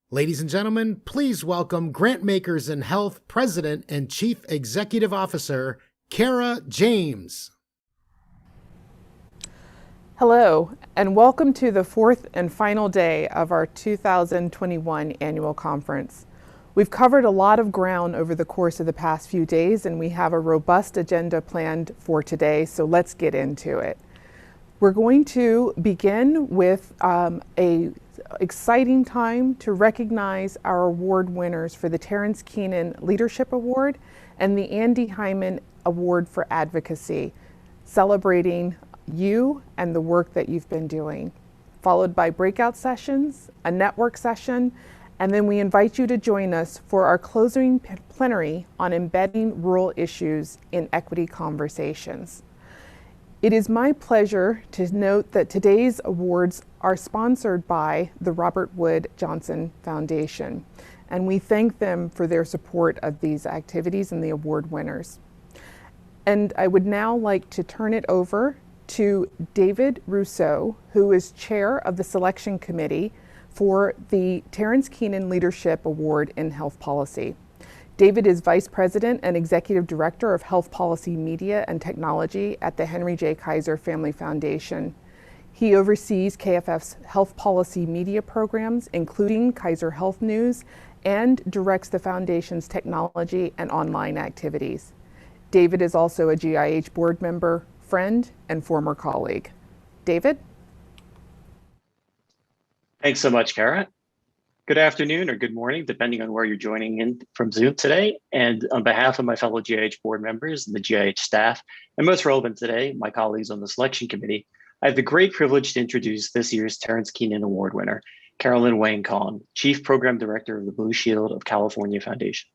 Ladies and gentlemen, please welcome Grantmakers in Health President and Chief Executive Officer, Kara James. Hello, and welcome to the fourth and final day of our 2021 annual conference. We've covered a lot of ground over the course of the past few days, and we have a robust agenda planned for today, so let's get into it. We're going to begin with a exciting time to recognize our award winners for the Terrence Keenan Leadership Award and the Andy Hyman Award for Advocacy, celebrating you and the work that you've been doing, followed by breakout sessions, a network session, and then we invite you to join us for our closing plenary on embedding rural issues in equity conversations. It is my pleasure to note that today's awards are sponsored by the Robert Wood Johnson Foundation, and we thank them for their support of these activities and the award winners. And I would now like to turn it over to David Rousseau, who is chair of the selection committee for the Terrence Keenan Leadership Award in Health Policy. David is Vice President and Executive Director of Health Policy Media and Technology at the Henry J. Kaiser Family Foundation. He oversees KFF's health policy media programs, including Kaiser Health News, and directs the foundation's technology and online activities. David is also a GIH board member, friend, and former colleague. David? Thanks so much, Kara. Good afternoon or good morning, depending on where you're joining in from Zoom today. And on behalf of my fellow GIH board members and the GIH staff, and most relevant today, my colleagues on the selection committee, I have the great privilege to introduce this year's Terrence Keenan Award winner, Carolyn Wang Kong, Chief Program Director of the Blue Shield of California Foundation.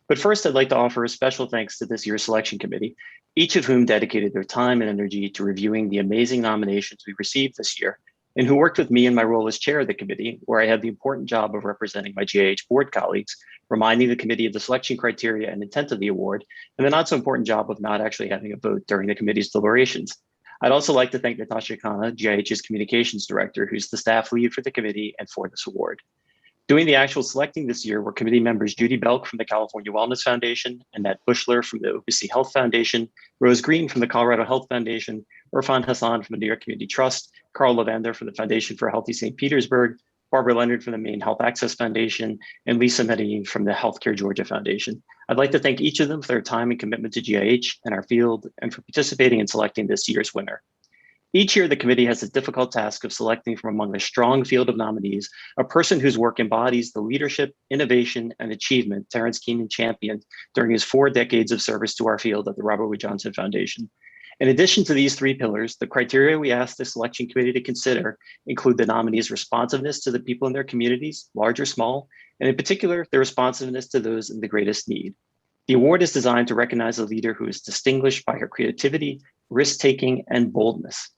But first, I'd like to offer a special thanks to this year's selection committee, each of whom dedicated their time and energy to reviewing the amazing nominations we received this year, and who worked with me in my role as chair of the committee, where I had the important job of representing my GIH board colleagues, reminding the committee of the selection criteria and intent of the award, and the not so important job of not actually having a vote during the committee's deliberations. I'd also like to thank Natasha Khanna, GIH's communications director, who's the staff lead for the committee and for this award. Doing the actual selecting this year were committee members Judy Belk from the California Wellness Foundation, Annette Bushler from the OPC Health Foundation, Rose Green from the Colorado Health Foundation, Irfan Hassan from the New York Community Trust, Carl Lavander from the Foundation for Healthy St. Petersburg, Barbara Leonard from the Maine Health Access Foundation, and Lisa Medellin from the Healthcare Georgia Foundation. I'd like to thank each of them for their time and commitment to GIH and our field, and for participating in selecting this year's winner. Each year, the committee has the difficult task of selecting from among a strong field of nominees a person whose work embodies the leadership, innovation, and achievement Terrence Keenan championed during his 4 decades of service to our field at the Robert Wood Johnson Foundation. In addition to these 3 pillars, the criteria we asked the selection committee to consider include the nominee's responsiveness to the people in their communities, large or small, and in particular, their responsiveness to those in the greatest need. The award is designed to recognize a leader who is distinguished by her creativity, risk-taking, and boldness.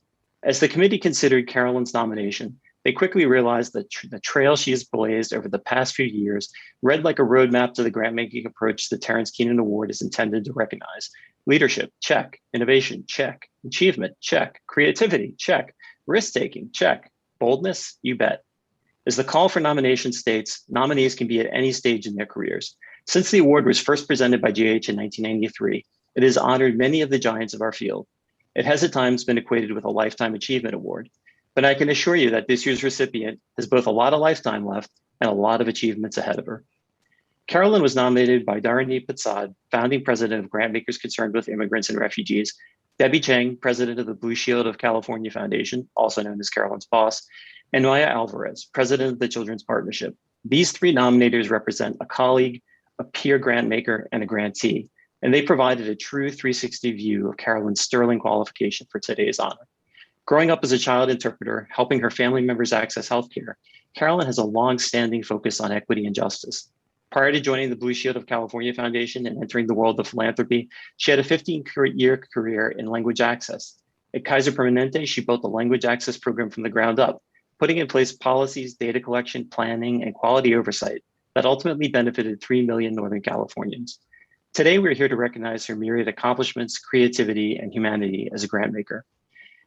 As the committee considered Carolyn's nomination, they quickly realized that the trail she has blazed over the past few years read like a roadmap to the grant-making approach the Terrence Keenan Award is intended to recognize. Leadership, check. Innovation, check. Achievement, check. Creativity, check. Risk-taking, check. Boldness, you bet. As the call for nomination states, nominees can be at any stage in their careers. Since the award was first presented by GIH in 1993, it has honored many of the giants of our field. It has at times been equated with a Lifetime Achievement Award, but I can assure you that this year's recipient has both a lot of lifetime left and a lot of achievements ahead of her. Carolyn was nominated by Dharani Prasad, founding president of Grantmakers Concerned with Immigrants and Refugees, Debbie Chang, president of the Blue Shield of California Foundation, also known as Carolyn's boss, and Maya Alvarez, president of the Children's Partnership. These 3 nominators represent a colleague, a peer grant maker, and a grantee, and they provided a true 360 view of Carolyn's sterling qualification for today's honor. Growing up as a child interpreter, helping her family members access healthcare, Carolyn has a long-standing focus on equity and justice. Prior to joining the Blue Shield of California Foundation and entering the world of philanthropy, she had a 15-year career in language access. At Kaiser Permanente, she built the language access program from the ground up, putting in place policies, data collection, planning, and quality oversight that ultimately benefited 3 million Northern Californians. Today, we're here to recognize her myriad accomplishments, creativity, and humanity as a grant maker.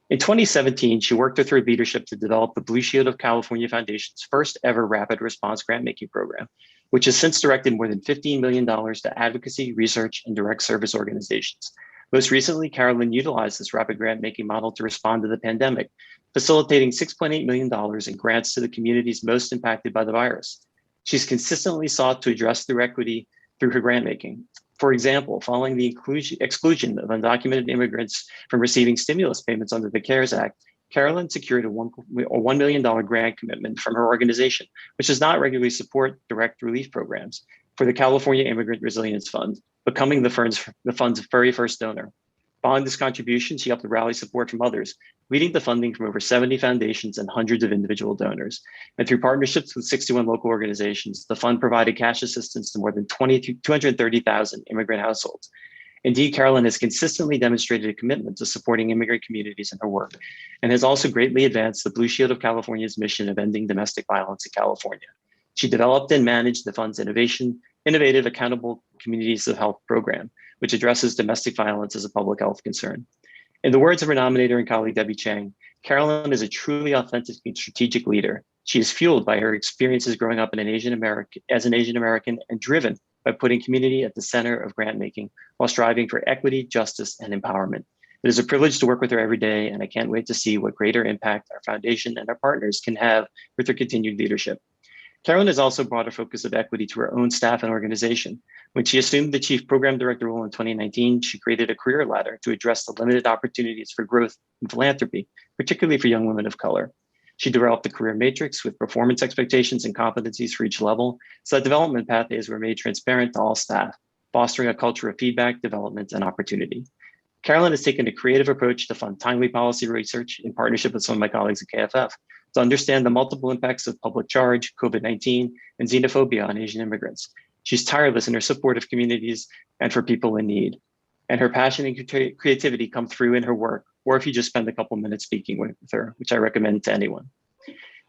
In 2017, she worked with her leadership to develop the Blue Shield of California Foundation's first ever rapid response grant making program, which has since directed more than $15 million to advocacy, research, and direct service organizations. Most recently, Carolyn utilized this rapid grant making model to respond to the pandemic, facilitating $6.8 million in grants to the communities most impacted by the virus. She's consistently sought to address through equity through her grant making. For example, following the exclusion of undocumented immigrants from receiving stimulus payments under the CARES Act, Carolyn secured a $1 million grant commitment from her organization, which does not regularly support direct relief programs, for the California Immigrant Resilience Fund, becoming the fund's very first donor. Following this contribution, she helped rally support from others, leading to funding from over 70 foundations and hundreds of individual donors. And through partnerships with 61 local organizations, the fund provided cash assistance to more than 230,000 immigrant households. Indeed, Carolyn has consistently demonstrated a commitment to supporting immigrant communities in her work, and has also greatly advanced the Blue Shield of California's mission of ending domestic violence in California. She developed and managed the fund's innovative Accountable Communities of Health program, which addresses domestic violence as a public health concern. In the words of her nominator and colleague, Debbie Chang, Carolyn is a truly authentic and strategic leader. She is fueled by her experiences growing up as an Asian American and driven by putting community at the center of grant making while striving for equity, justice, and empowerment. It is a privilege to work with her every day, and I can't wait to see what greater impact our foundation and our partners can have with her continued leadership. Carolyn has also brought a focus of equity to her own staff and organization. When she assumed the chief program director role in 2019, she created a career ladder to address the limited opportunities for growth in philanthropy, particularly for young women of color. She developed the career matrix with performance expectations and competencies for each level, so that development pathways were made transparent to all staff, fostering a culture of feedback, development, and opportunity. Carolyn has taken a creative approach to fund timely policy research in partnership with some of my colleagues at KFF to understand the multiple impacts of public charge, COVID-19, and xenophobia on Asian immigrants. She's tireless in her support of communities and for people in need. And her passion and creativity come through in her work, or if you just spend a couple minutes speaking with her, which I recommend to anyone.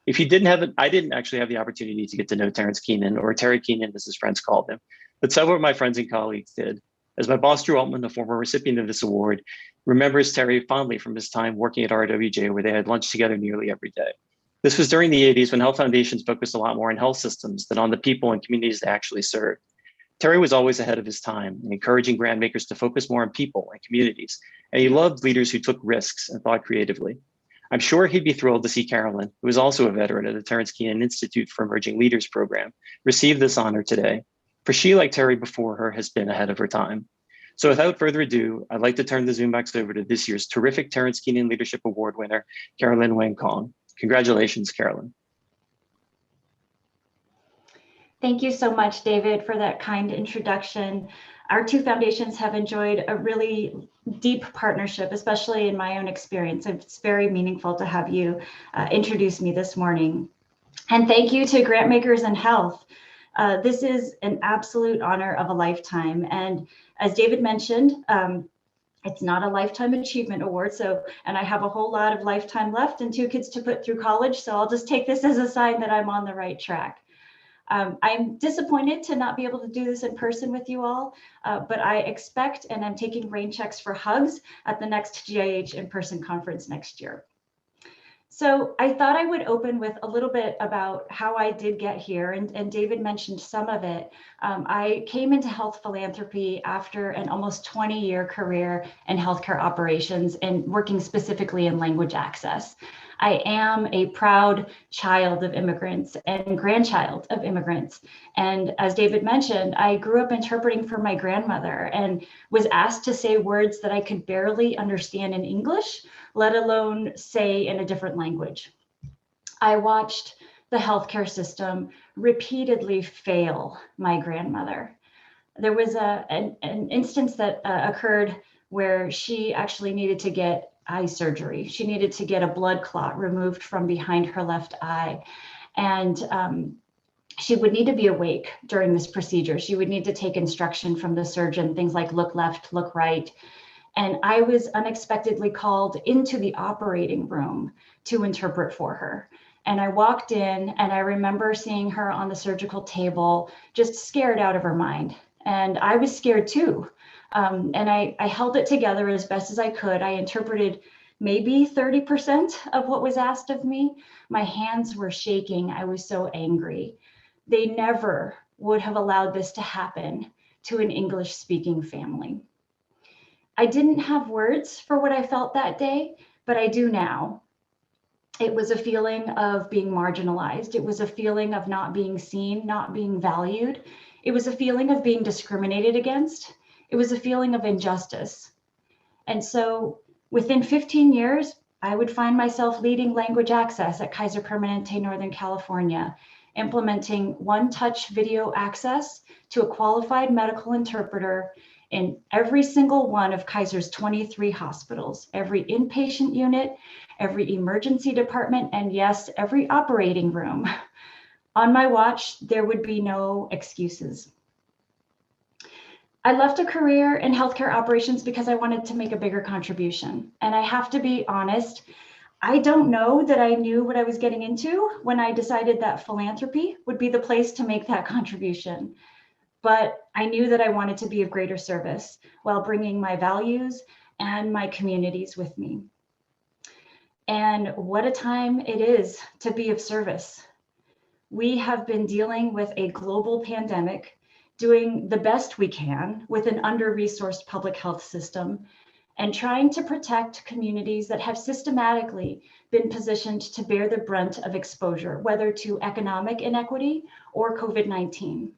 If you didn't have it, I didn't actually have the opportunity to get to know Terrence Keenan, or Terry Keenan as his friends called him, but several of my friends and colleagues did. As my boss, Drew Altman, a former recipient of this award, remembers Terry fondly from his time working at RWJ, where they had lunch together nearly every day. This was during the 80s when health foundations focused a lot more on health systems than on the people and communities they actually served. Terry was always ahead of his time, encouraging grant makers to focus more on people and communities, and he loved leaders who took risks and thought creatively. I'm sure he'd be thrilled to see Carolyn, who is also a veteran of the Terrence Keenan Institute for Emerging Leaders program, receive this honor today, for she, like Terry before her, has been ahead of her time. So without further ado, I'd like to turn the Zoom box over to this year's terrific Terrence Keenan Leadership Award winner, Carolyn Wang Kong. Congratulations, Carolyn. Thank you so much, David, for that kind introduction. Our two foundations have enjoyed a really deep partnership, especially in my own experience. It's very meaningful to have you introduce me this morning. And thank you to Grantmakers in Health. This is an absolute honor of a lifetime. And as David mentioned, it's not a lifetime achievement award. And I have a whole lot of lifetime left and 2 kids to put through college. So I'll just take this as a sign that I'm on the right track. I'm disappointed to not be able to do this in person with you all, but I expect and I'm taking rain checks for hugs at the next GIH in-person conference next year. So I thought I would open with a little bit about how I did get here, and David mentioned some of it. I came into health philanthropy after an almost 20-year career in healthcare operations and working specifically in language access. I am a proud child of immigrants and grandchild of immigrants. And as David mentioned, I grew up interpreting for my grandmother and was asked to say words that I could barely understand in English, let alone say in a different language. I watched the healthcare system repeatedly fail my grandmother. There was an instance that occurred where she actually needed to get eye surgery. She needed to get a blood clot removed from behind her left eye. And she would need to be awake during this procedure. She would need to take instruction from the surgeon, things like look left, look right. And I was unexpectedly called into the operating room to interpret for her. And I walked in and I remember seeing her on the surgical table, just scared out of her mind. And I was scared too. And I held it together as best as I could. I interpreted maybe 30% of what was asked of me. My hands were shaking. I was so angry. They never would have allowed this to happen to an English-speaking family. I didn't have words for what I felt that day, but I do now. It was a feeling of being marginalized. It was a feeling of not being seen, not being valued. It was a feeling of being discriminated against. It was a feeling of injustice. And so within 15 years, I would find myself leading language access at Kaiser Permanente, Northern California, implementing one-touch video access to a qualified medical interpreter in every single one of Kaiser's 23 hospitals, every inpatient unit, every emergency department, and yes, every operating room. On my watch, there would be no excuses. I left a career in healthcare operations because I wanted to make a bigger contribution. And I have to be honest, I don't know that I knew what I was getting into when I decided that philanthropy would be the place to make that contribution. But I knew that I wanted to be of greater service while bringing my values and my communities with me. And what a time it is to be of service. We have been dealing with a global pandemic, doing the best we can with an under-resourced public health system, and trying to protect communities that have systematically been positioned to bear the brunt of exposure, whether to economic inequity or COVID-19.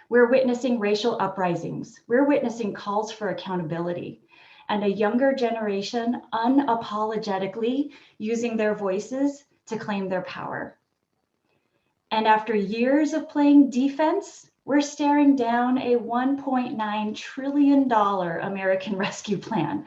We're witnessing racial uprisings. We're witnessing calls for accountability, and a younger generation unapologetically using their voices to claim their power. And after years of playing defense, we're staring down a $1.9 trillion American Rescue Plan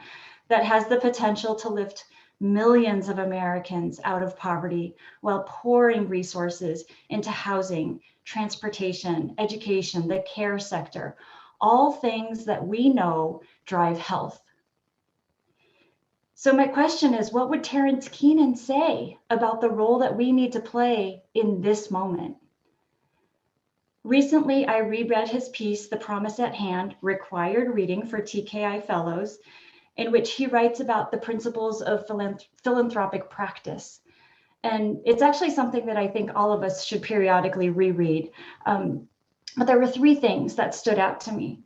that has the potential to lift millions of Americans out of poverty while pouring resources into housing, transportation, education, the care sector, all things that we know drive health. So my question is, what would Terrence Keenan say about the role that we need to play in this moment? Recently, I reread his piece, The Promise at Hand, required reading for TKI Fellows, in which he writes about the principles of philanthropic practice. And it's actually something that I think all of us should periodically reread. But there were three things that stood out to me.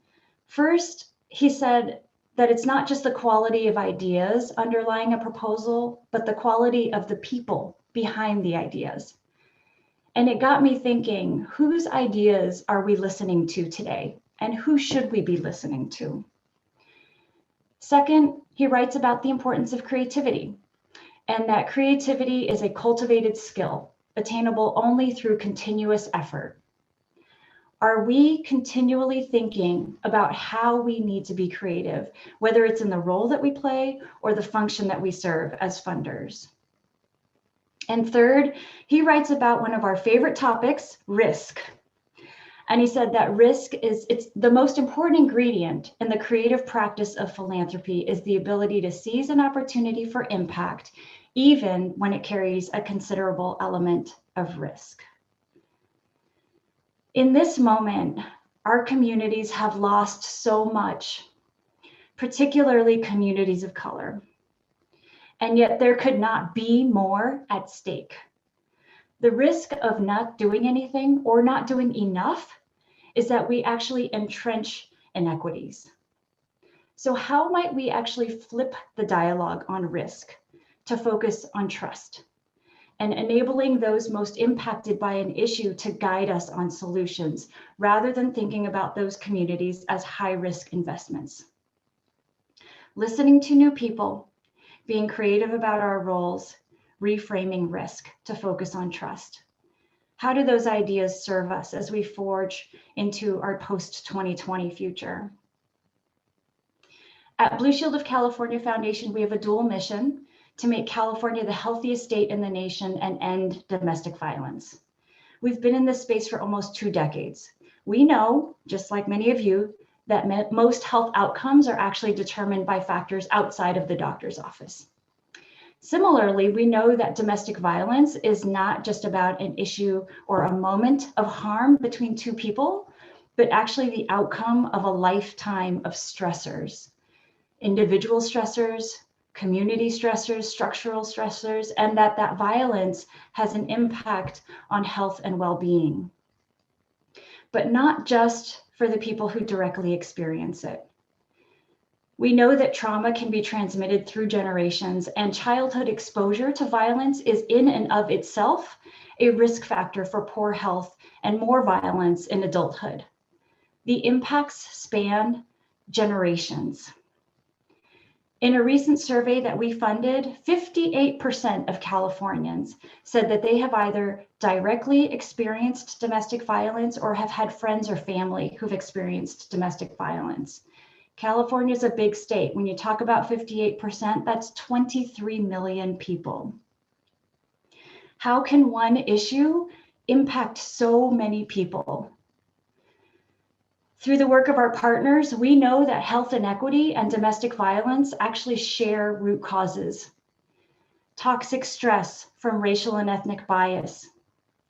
First, he said that it's not just the quality of ideas underlying a proposal, but the quality of the people behind the ideas. And it got me thinking, whose ideas are we listening to today? And who should we be listening to? Second, he writes about the importance of creativity, and that creativity is a cultivated skill, attainable only through continuous effort. Are we continually thinking about how we need to be creative, whether it's in the role that we play or the function that we serve as funders? And third, he writes about one of our favorite topics, risk. And he said that risk it's the most important ingredient in the creative practice of philanthropy is the ability to seize an opportunity for impact, even when it carries a considerable element of risk. In this moment, our communities have lost so much, particularly communities of color. And yet there could not be more at stake. The risk of not doing anything or not doing enough is that we actually entrench inequities. So how might we actually flip the dialogue on risk to focus on trust and enabling those most impacted by an issue to guide us on solutions rather than thinking about those communities as high-risk investments? Listening to new people, being creative about our roles, reframing risk to focus on trust. How do those ideas serve us as we forge into our post-2020 future? At Blue Shield of California Foundation, we have a dual mission to make California the healthiest state in the nation and end domestic violence. We've been in this space for almost 2 decades. We know, just like many of you, that most health outcomes are actually determined by factors outside of the doctor's office. Similarly, we know that domestic violence is not just about an issue or a moment of harm between 2 people, but actually the outcome of a lifetime of stressors, individual stressors, community stressors, structural stressors, and that violence has an impact on health and well-being. But not just for the people who directly experience it. We know that trauma can be transmitted through generations, and childhood exposure to violence is in and of itself a risk factor for poor health and more violence in adulthood. The impacts span generations. In a recent survey that we funded, 58% of Californians said that they have either directly experienced domestic violence or have had friends or family who've experienced domestic violence. California is a big state. When you talk about 58%, that's 23 million people. How can one issue impact so many people? Through the work of our partners, we know that health inequity and domestic violence actually share root causes. Toxic stress from racial and ethnic bias,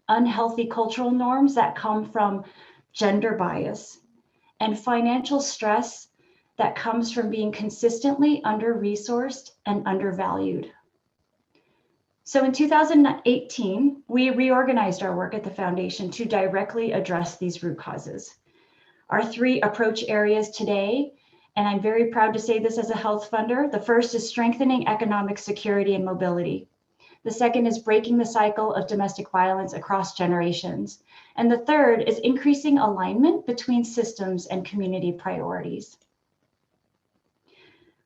unhealthy cultural norms that come from gender bias, and financial stress that comes from being consistently under-resourced and undervalued. So in 2018, we reorganized our work at the Foundation to directly address these root causes. Our three approach areas today, and I'm very proud to say this as a health funder, the first is strengthening economic security and mobility. The second is breaking the cycle of domestic violence across generations. And the third is increasing alignment between systems and community priorities.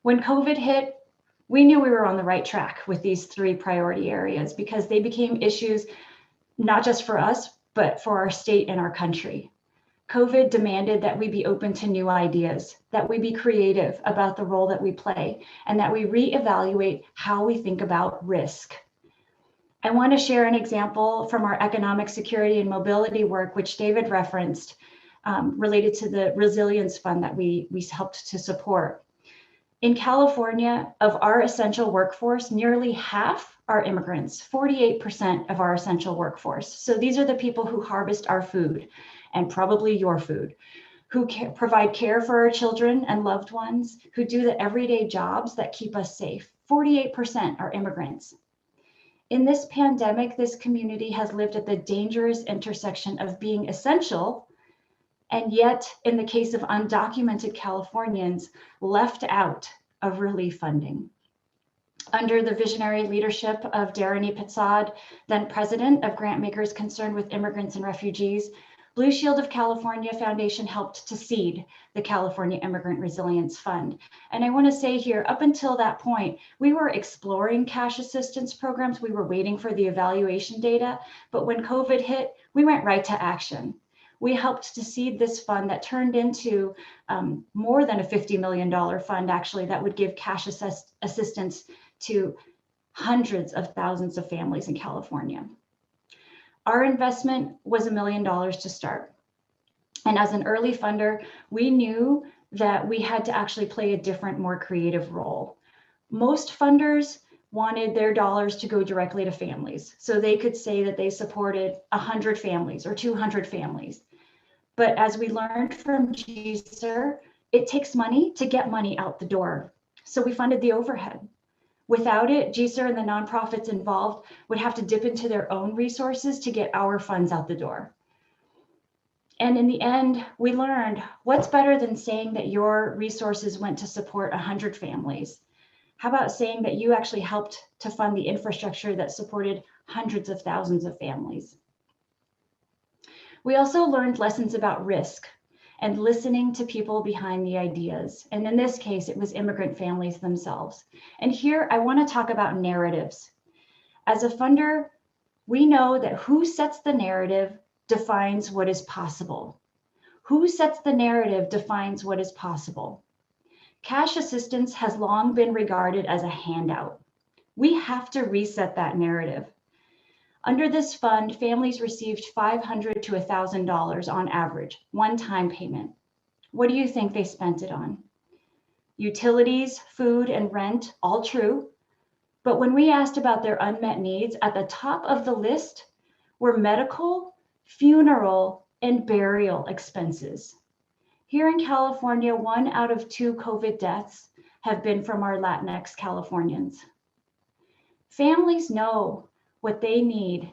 When COVID hit, we knew we were on the right track with these three priority areas because they became issues not just for us, but for our state and our country. COVID demanded that we be open to new ideas, that we be creative about the role that we play, and that we reevaluate how we think about risk. I want to share an example from our economic security and mobility work, which David referenced, related to the Resilience Fund that we helped to support. In California, of our essential workforce, nearly half are immigrants, 48% of our essential workforce. So these are the people who harvest our food, and probably your food, who provide care for our children and loved ones, who do the everyday jobs that keep us safe. 48% are immigrants. In this pandemic, this community has lived at the dangerous intersection of being essential, and yet, in the case of undocumented Californians, left out of relief funding. Under the visionary leadership of Darani Pitzad, then president of Grantmakers Concerned with Immigrants and Refugees, Blue Shield of California Foundation helped to seed the California Immigrant Resilience Fund. And I want to say here, up until that point, we were exploring cash assistance programs. We were waiting for the evaluation data. But when COVID hit, we went right to action. We helped to seed this fund that turned into more than a $50 million fund, actually, that would give cash assistance to hundreds of thousands of families in California. Our investment was $1 million to start. And as an early funder, we knew that we had to actually play a different, more creative role. Most funders wanted their dollars to go directly to families. So they could say that they supported 100 families or 200 families. But as we learned from GSER, it takes money to get money out the door. So we funded the overhead. Without it, GSER and the nonprofits involved would have to dip into their own resources to get our funds out the door. And in the end, we learned what's better than saying that your resources went to support 100 families? How about saying that you actually helped to fund the infrastructure that supported hundreds of thousands of families? We also learned lessons about risk and listening to people behind the ideas. And in this case, it was immigrant families themselves. And here I want to talk about narratives. As a funder, we know that who sets the narrative defines what is possible. Who sets the narrative defines what is possible. Cash assistance has long been regarded as a handout. We have to reset that narrative. Under this fund, families received $500 to $1,000 on average, one-time payment. What do you think they spent it on? Utilities, food, and rent, all true. But when we asked about their unmet needs, at the top of the list were medical, funeral, and burial expenses. Here in California, 1 out of 2 COVID deaths have been from our Latinx Californians. Families know what they need.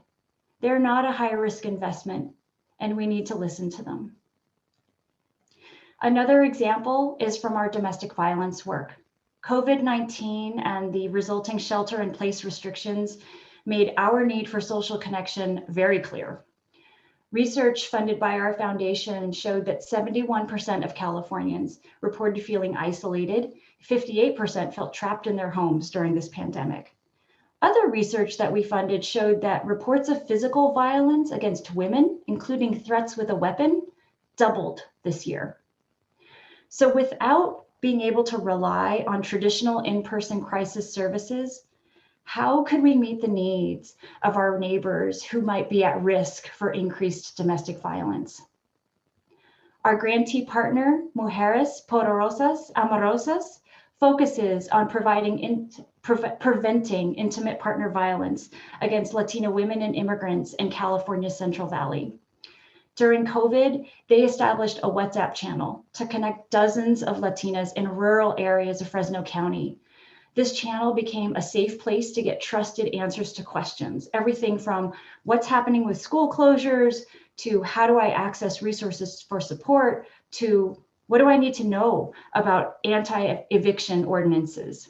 They're not a high-risk investment, and we need to listen to them. Another example is from our domestic violence work. COVID-19 and the resulting shelter-in-place restrictions made our need for social connection very clear. Research funded by our foundation showed that 71% of Californians reported feeling isolated, 58% felt trapped in their homes during this pandemic. Other research that we funded showed that reports of physical violence against women, including threats with a weapon, doubled this year. So without being able to rely on traditional in-person crisis services, how could we meet the needs of our neighbors who might be at risk for increased domestic violence? Our grantee partner, Mujeres Poderosas Amorosas, focuses on preventing intimate partner violence against Latina women and immigrants in California's Central Valley. During COVID, they established a WhatsApp channel to connect dozens of Latinas in rural areas of Fresno County. This channel became a safe place to get trusted answers to questions, everything from what's happening with school closures, to how do I access resources for support, to what do I need to know about anti-eviction ordinances.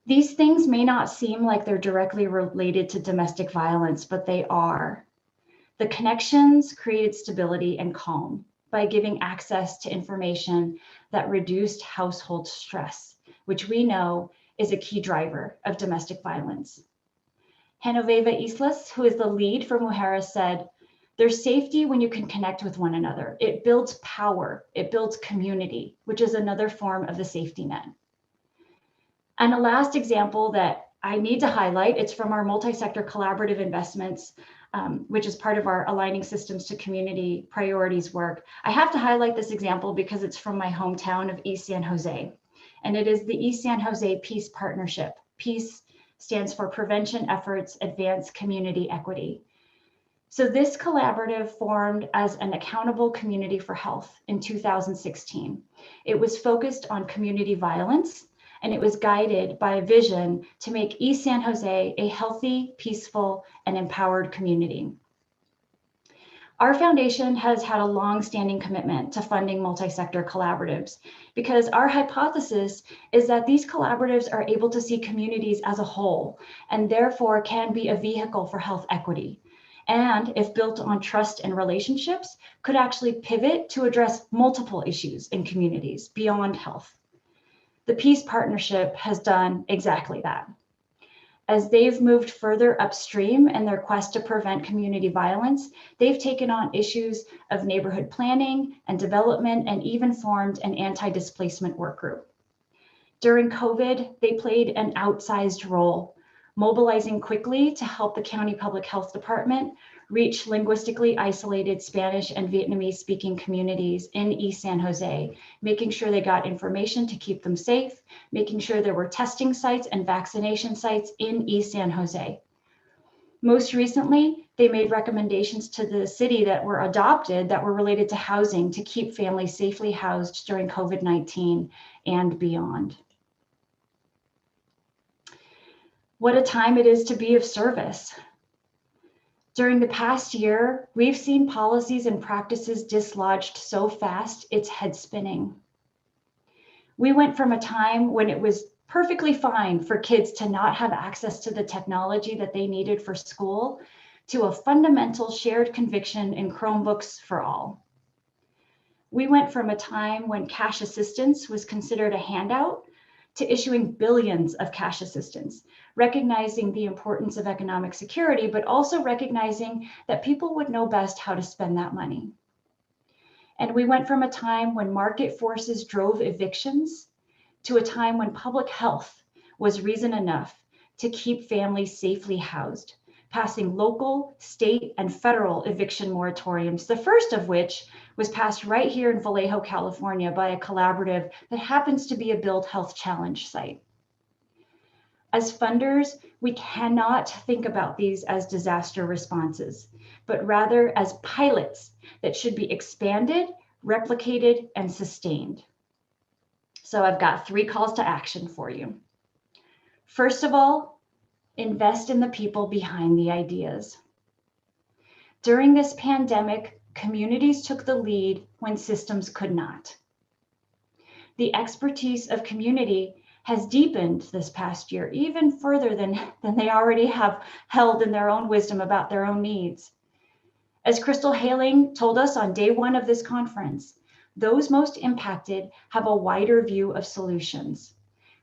These things may not seem like they're directly related to domestic violence, but they are. The connections created stability and calm by giving access to information that reduced household stress, which we know is a key driver of domestic violence. Genoveva Islas, who is the lead for Mujeres, said, "There's safety when you can connect with one another. It builds power, it builds community, which is another form of the safety net." And a last example that I need to highlight, it's from our multi-sector collaborative investments, which is part of our Aligning Systems to Community Priorities work. I have to highlight this example because it's from my hometown of East San Jose, and it is the East San Jose Peace Partnership. PEACE stands for Prevention Efforts Advance Community Equity. So this collaborative formed as an accountable community for health in 2016. It was focused on community violence, and it was guided by a vision to make East San Jose a healthy, peaceful, and empowered community. Our foundation has had a long-standing commitment to funding multi-sector collaboratives because our hypothesis is that these collaboratives are able to see communities as a whole and therefore can be a vehicle for health equity. And if built on trust and relationships, could actually pivot to address multiple issues in communities beyond health. The Peace Partnership has done exactly that. As they've moved further upstream in their quest to prevent community violence, they've taken on issues of neighborhood planning and development and even formed an anti-displacement work group. During COVID, they played an outsized role, mobilizing quickly to help the County Public Health Department reach linguistically isolated Spanish and Vietnamese speaking communities in East San Jose, making sure they got information to keep them safe, making sure there were testing sites and vaccination sites in East San Jose. Most recently, they made recommendations to the city that were adopted that were related to housing to keep families safely housed during COVID-19 and beyond. What a time it is to be of service. During the past year, we've seen policies and practices dislodged so fast, it's head spinning. We went from a time when it was perfectly fine for kids to not have access to the technology that they needed for school to a fundamental shared conviction in Chromebooks for all. We went from a time when cash assistance was considered a handout to issuing billions of cash assistance, recognizing the importance of economic security, but also recognizing that people would know best how to spend that money. And we went from a time when market forces drove evictions to a time when public health was reason enough to keep families safely housed, passing local, state, and federal eviction moratoriums, the first of which was passed right here in Vallejo, California by a collaborative that happens to be a Build Health Challenge site. As funders, we cannot think about these as disaster responses, but rather as pilots that should be expanded, replicated, and sustained. So I've got 3 calls to action for you. First of all, invest in the people behind the ideas. During this pandemic, communities took the lead when systems could not. The expertise of community has deepened this past year, even further than they already have held in their own wisdom about their own needs. As Crystal Haling told us on day 1 of this conference, those most impacted have a wider view of solutions.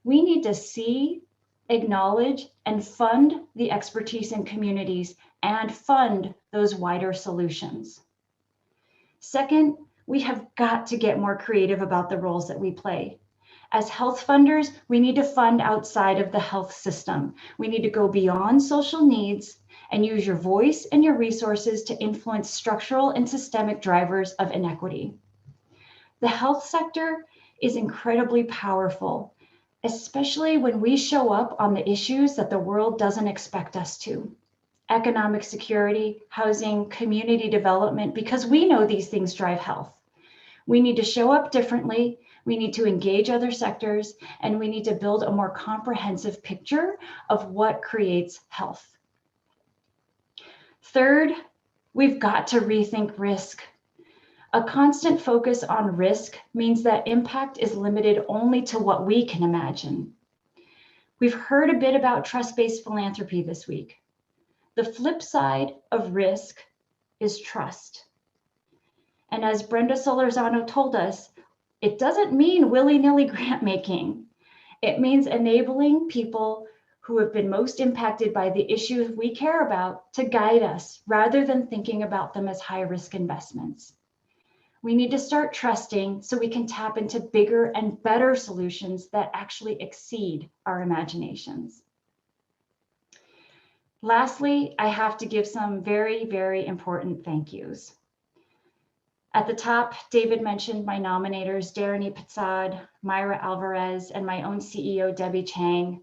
We need to see, acknowledge, and fund the expertise in communities and fund those wider solutions. Second, we have got to get more creative about the roles that we play. As health funders, we need to fund outside of the health system. We need to go beyond social needs and use your voice and your resources to influence structural and systemic drivers of inequity. The health sector is incredibly powerful, especially when we show up on the issues that the world doesn't expect us to. Economic security, housing, community development, because we know these things drive health. We need to show up differently, we need to engage other sectors, and we need to build a more comprehensive picture of what creates health. Third, we've got to rethink risk. A constant focus on risk means that impact is limited only to what we can imagine. We've heard a bit about trust-based philanthropy this week. The flip side of risk is trust. And as Brenda Solorzano told us, it doesn't mean willy-nilly grant making. It means enabling people who have been most impacted by the issues we care about to guide us rather than thinking about them as high-risk investments. We need to start trusting so we can tap into bigger and better solutions that actually exceed our imaginations. Lastly, I have to give some very, very important thank yous. At the top, David mentioned my nominators, Darani Pitzad, Myra Alvarez, and my own CEO, Debbie Chang.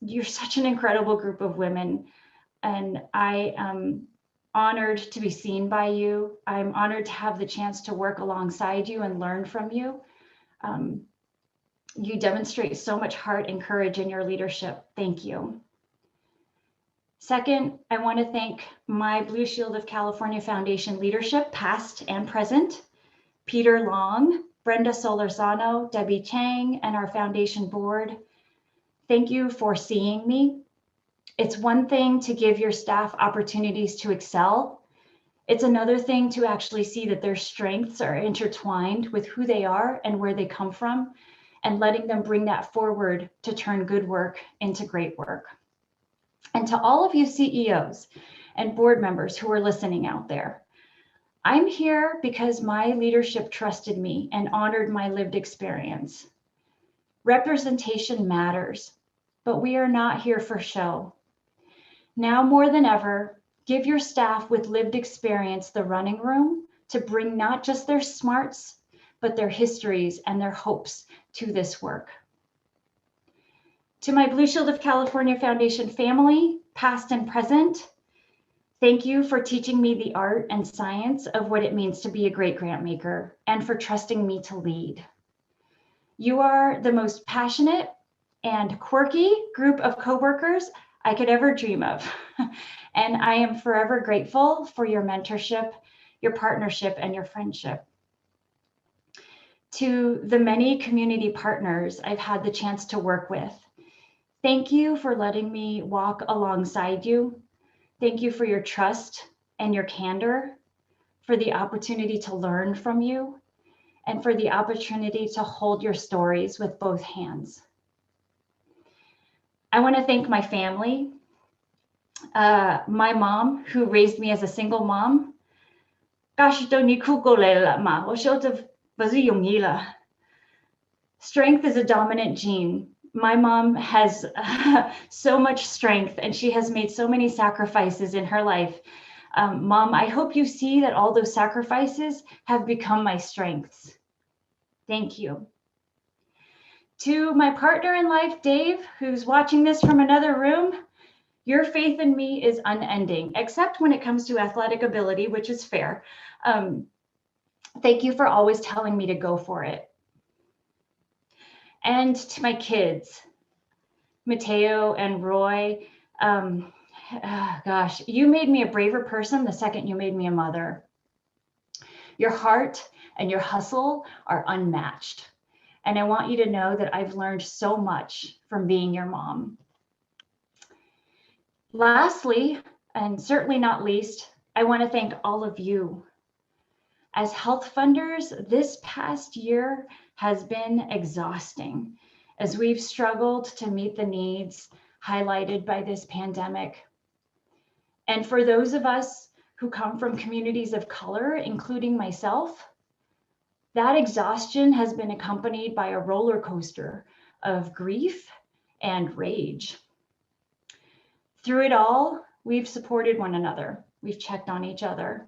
You're such an incredible group of women, and I am honored to be seen by you. I'm honored to have the chance to work alongside you and learn from you. You demonstrate so much heart and courage in your leadership. Thank you. Second, I want to thank my Blue Shield of California Foundation leadership, past and present, Peter Long, Brenda Solorzano, Debbie Chang, and our foundation board. Thank you for seeing me. It's one thing to give your staff opportunities to excel. It's another thing to actually see that their strengths are intertwined with who they are and where they come from, and letting them bring that forward to turn good work into great work. And to all of you CEOs and board members who are listening out there, I'm here because my leadership trusted me and honored my lived experience. Representation matters, but we are not here for show. Now more than ever, give your staff with lived experience the running room to bring not just their smarts, but their histories and their hopes to this work. To my Blue Shield of California Foundation family, past and present, thank you for teaching me the art and science of what it means to be a great grant maker and for trusting me to lead. You are the most passionate and quirky group of coworkers I could ever dream of. And I am forever grateful for your mentorship, your partnership, and your friendship. To the many community partners I've had the chance to work with, thank you for letting me walk alongside you. Thank you for your trust and your candor, for the opportunity to learn from you, and for the opportunity to hold your stories with both hands. I want to thank my family, my mom, who raised me as a single mom. Strength is a dominant gene. My mom has so much strength, and she has made so many sacrifices in her life. Mom, I hope you see that all those sacrifices have become my strengths. Thank you. To my partner in life, Dave, who's watching this from another room, your faith in me is unending, except when it comes to athletic ability, which is fair. Thank you for always telling me to go for it. And to my kids, Mateo and Roy, gosh, you made me a braver person the second you made me a mother. Your heart and your hustle are unmatched. And I want you to know that I've learned so much from being your mom. Lastly, and certainly not least, I want to thank all of you. As health funders, this past year has been exhausting as we've struggled to meet the needs highlighted by this pandemic. And for those of us who come from communities of color, including myself, that exhaustion has been accompanied by a roller coaster of grief and rage. Through it all, we've supported one another. We've checked on each other.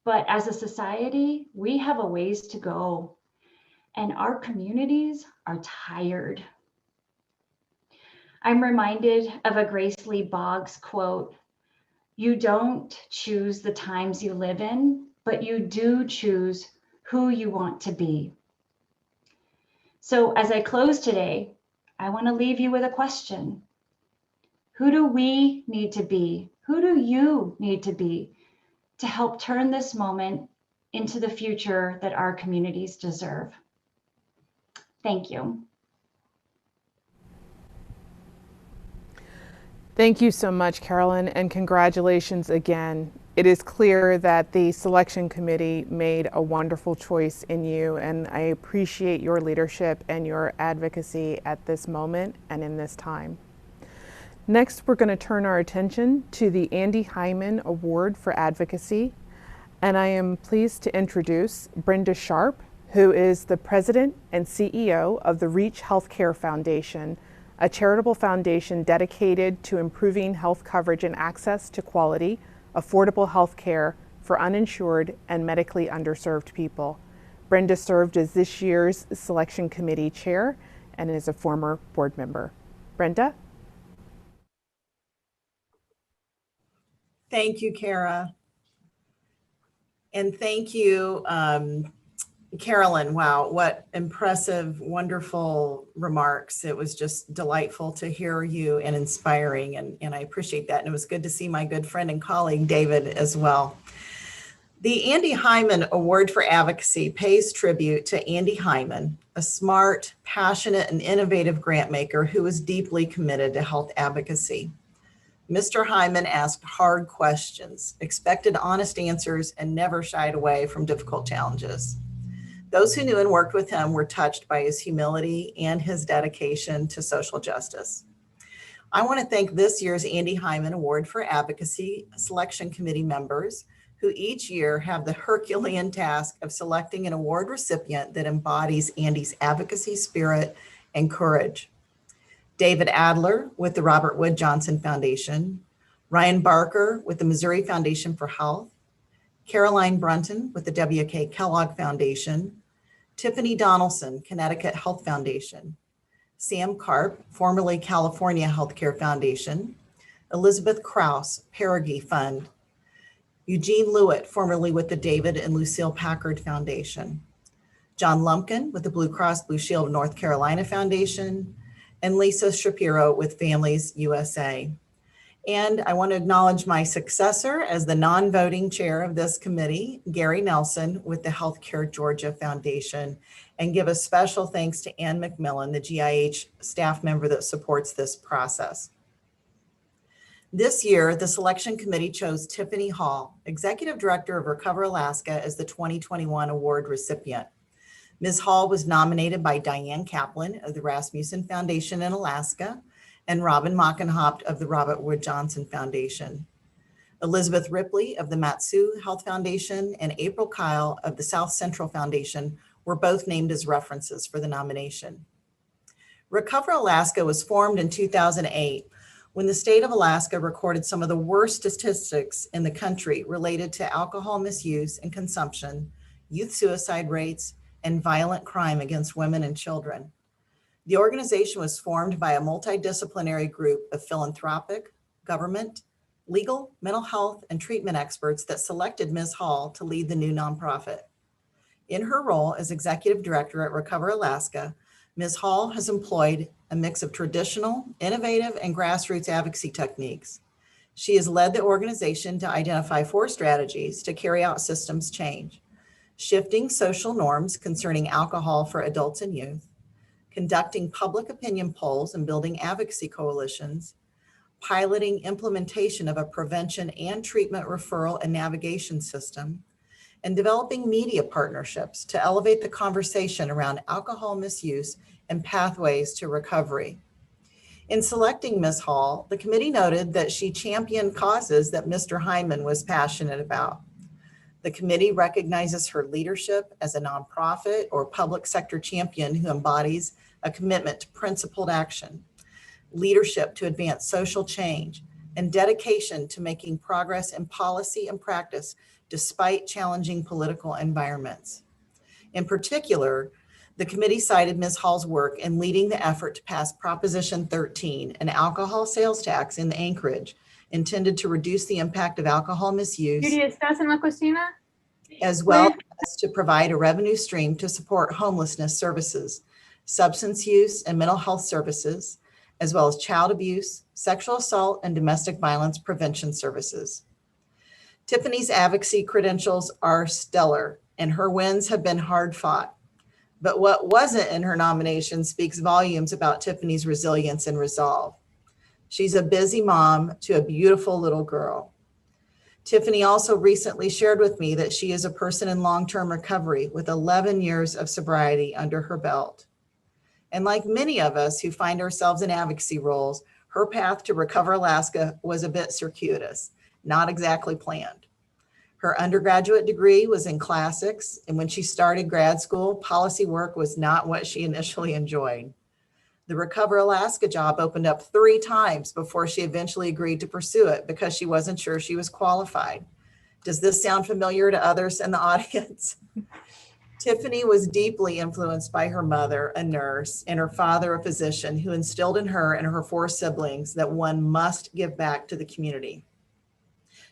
But as a society, we have a ways to go, and our communities are tired. I'm reminded of a Grace Lee Boggs quote, "You don't choose the times you live in, but you do choose who you want to be." So as I close today, I want to leave you with a question. Who do we need to be? Who do you need to be to help turn this moment into the future that our communities deserve? Thank you. Thank you so much, Carolyn, and congratulations again. It is clear that the selection committee made a wonderful choice in you, and I appreciate your leadership and your advocacy at this moment and in this time. Next, we're going to turn our attention to the Andy Hyman Award for Advocacy, and I am pleased to introduce Brenda Sharp, who is the President and CEO of the Reach Healthcare Foundation, a charitable foundation dedicated to improving health coverage and access to quality, affordable health care for uninsured and medically underserved people. Brenda served as this year's selection committee chair and is a former board member. Brenda? Thank you, Kara. And thank you, Carolyn. Wow, what impressive, wonderful remarks. It was just delightful to hear you and inspiring, and I appreciate that. And it was good to see my good friend and colleague, David, as well. The Andy Hyman Award for Advocacy pays tribute to Andy Hyman, a smart, passionate, and innovative grant maker who is deeply committed to health advocacy. Mr. Hyman asked hard questions, expected honest answers, and never shied away from difficult challenges. Those who knew and worked with him were touched by his humility and his dedication to social justice. I want to thank this year's Andy Hyman Award for Advocacy Selection Committee members who each year have the Herculean task of selecting an award recipient that embodies Andy's advocacy spirit and courage. David Adler with the Robert Wood Johnson Foundation, Ryan Barker with the Missouri Foundation for Health, Caroline Brunton with the W.K. Kellogg Foundation, Tiffany Donaldson, Connecticut Health Foundation, Sam Karp, formerly California Healthcare Foundation, Elizabeth Krause, Perigee Fund, Eugene Lewitt, formerly with the David and Lucille Packard Foundation, John Lumpkin with the Blue Cross Blue Shield of North Carolina Foundation, and Lisa Shapiro with Families USA. And I want to acknowledge my successor as the non-voting chair of this committee, Gary Nelson with the Healthcare Georgia Foundation, and give a special thanks to Ann McMillan, the GIH staff member that supports this process. This year, the selection committee chose Tiffany Hall, Executive Director of Recover Alaska, as the 2021 award recipient. Ms. Hall was nominated by Diane Kaplan of the Rasmussen Foundation in Alaska and Robin Mockenhaupt of the Robert Wood Johnson Foundation. Elizabeth Ripley of the Matsu Health Foundation and April Kyle of the South Central Foundation were both named as references for the nomination. Recover Alaska was formed in 2008 when the state of Alaska recorded some of the worst statistics in the country related to alcohol misuse and consumption, youth suicide rates, and violent crime against women and children. The organization was formed by a multidisciplinary group of philanthropic, government, legal, mental health, and treatment experts that selected Ms. Hall to lead the new nonprofit. In her role as executive director at Recover Alaska, Ms. Hall has employed a mix of traditional, innovative, and grassroots advocacy techniques. She has led the organization to identify 4 strategies to carry out systems change: shifting social norms concerning alcohol for adults and youth, conducting public opinion polls and building advocacy coalitions, piloting implementation of a prevention and treatment referral and navigation system, and developing media partnerships to elevate the conversation around alcohol misuse and pathways to recovery. In selecting Ms. Hall, the committee noted that she championed causes that Mr. Hyman was passionate about. The committee recognizes her leadership as a nonprofit or public sector champion who embodies a commitment to principled action, leadership to advance social change, and dedication to making progress in policy and practice despite challenging political environments. In particular, the committee cited Ms. Hall's work in leading the effort to pass Proposition 13, an alcohol sales tax in Anchorage intended to reduce the impact of alcohol misuse, Judy, ¿estás en la cocina? as well as to provide a revenue stream to support homelessness services, substance use and mental health services, as well as child abuse, sexual assault, and domestic violence prevention services. Tiffany's advocacy credentials are stellar, and her wins have been hard fought. But what wasn't in her nomination speaks volumes about Tiffany's resilience and resolve. She's a busy mom to a beautiful little girl. Tiffany also recently shared with me that she is a person in long-term recovery with 11 years of sobriety under her belt. And like many of us who find ourselves in advocacy roles, her path to Recover Alaska was a bit circuitous, not exactly planned. Her undergraduate degree was in classics, and when she started grad school, policy work was not what she initially enjoyed. The Recover Alaska job opened up 3 times before she eventually agreed to pursue it because she wasn't sure she was qualified. Does this sound familiar to others in the audience? Tiffany was deeply influenced by her mother, a nurse, and her father, a physician, who instilled in her and her 4 siblings that one must give back to the community.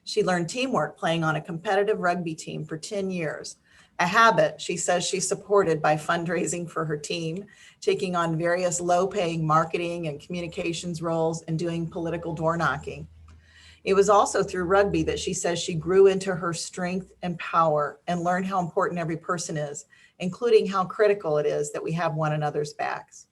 She learned teamwork playing on a competitive rugby team for 10 years, a habit she says she supported by fundraising for her team, taking on various low-paying marketing and communications roles, and doing political door knocking. It was also through rugby that she says she grew into her strength and power and learned how important every person is, including how critical it is that we have one another's backs.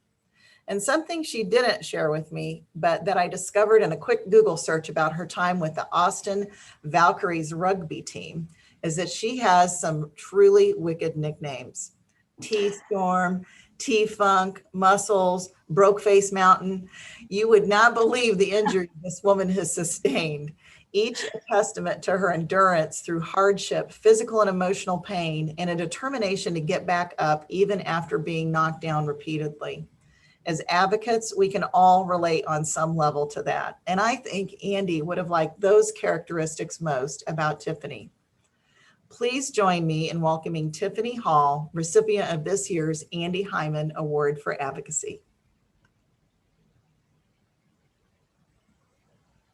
And something she didn't share with me, but that I discovered in a quick Google search about her time with the Austin Valkyries rugby team, is that she has some truly wicked nicknames: T-Storm, T-Funk, Muscles, Broke-Face Mountain. You would not believe the injury this woman has sustained, each a testament to her endurance through hardship, physical and emotional pain, and a determination to get back up even after being knocked down repeatedly. As advocates, we can all relate on some level to that. And I think Andy would have liked those characteristics most about Tiffany. Please join me in welcoming Tiffany Hall, recipient of this year's Andy Hyman Award for Advocacy.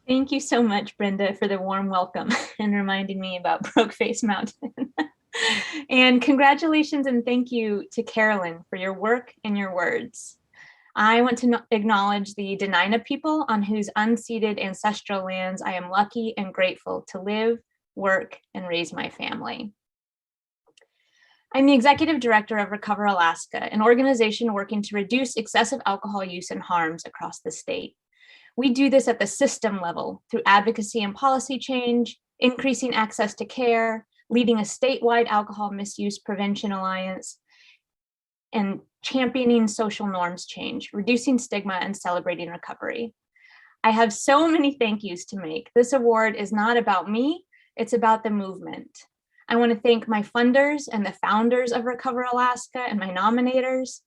Thank you so much, Brenda, for the warm welcome and reminding me about Broke-Face Mountain. And congratulations and thank you to Carolyn for your work and your words. I want to acknowledge the Dena'ina people on whose unceded ancestral lands I am lucky and grateful to live, work, and raise my family. I'm the executive director of Recover Alaska, an organization working to reduce excessive alcohol use and harms across the state. We do this at the system level through advocacy and policy change, increasing access to care, leading a statewide alcohol misuse prevention alliance, and championing social norms change, reducing stigma, and celebrating recovery. I have so many thank yous to make. This award is not about me, it's about the movement. I want to thank my funders and the founders of Recover Alaska and my nominators,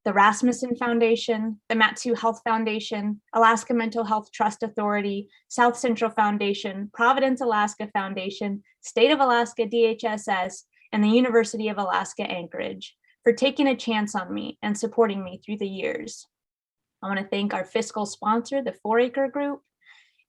the Rasmussen Foundation, the Mat-Su Health Foundation, Alaska Mental Health Trust Authority, South Central Foundation, Providence Alaska Foundation, State of Alaska DHSS, and the University of Alaska Anchorage for taking a chance on me and supporting me through the years. I want to thank our fiscal sponsor, the 4Acre Group,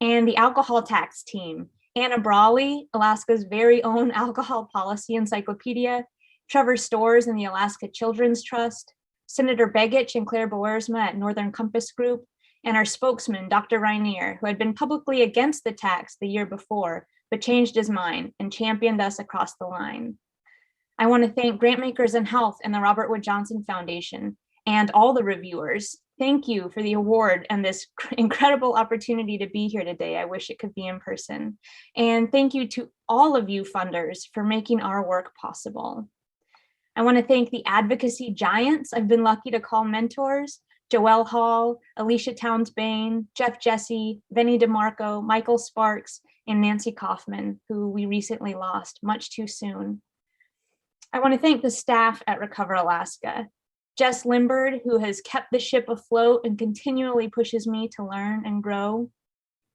and the alcohol tax team, Anna Brawley, Alaska's very own alcohol policy encyclopedia, Trevor Stores and the Alaska Children's Trust, Senator Begich and Claire Boersma at Northern Compass Group, and our spokesman, Dr. Rainier, who had been publicly against the tax the year before, but changed his mind and championed us across the line. I want to thank Grantmakers in Health and the Robert Wood Johnson Foundation and all the reviewers. Thank you for the award and this incredible opportunity to be here today. I wish it could be in person. And thank you to all of you funders for making our work possible. I want to thank the advocacy giants I've been lucky to call mentors: Joelle Hall, Alicia Towns-Bain, Jeff Jesse, Vinnie DeMarco, Michael Sparks, and Nancy Kaufman, who we recently lost much too soon. I want to thank the staff at Recover Alaska. Jess Limbard, who has kept the ship afloat and continually pushes me to learn and grow.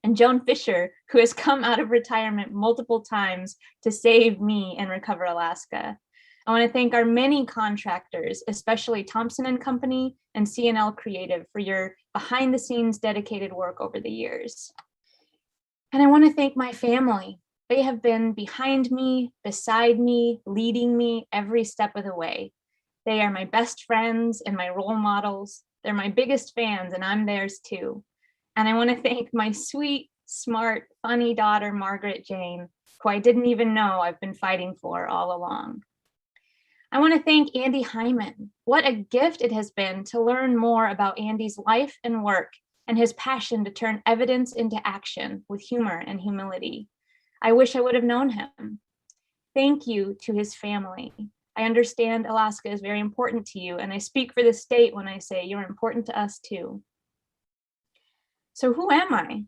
And Joan Fisher, who has come out of retirement multiple times to save me and Recover Alaska. I want to thank our many contractors, especially Thompson and Company and CNL Creative, for your behind the scenes dedicated work over the years. And I want to thank my family. They have been behind me, beside me, leading me every step of the way. They are my best friends and my role models. They're my biggest fans, and I'm theirs too. And I want to thank my sweet, smart, funny daughter, Margaret Jane, who I didn't even know I've been fighting for all along. I want to thank Andy Hyman. What a gift it has been to learn more about Andy's life and work and his passion to turn evidence into action with humor and humility. I wish I would have known him. Thank you to his family. I understand Alaska is very important to you, and I speak for the state when I say you're important to us too. So who am I?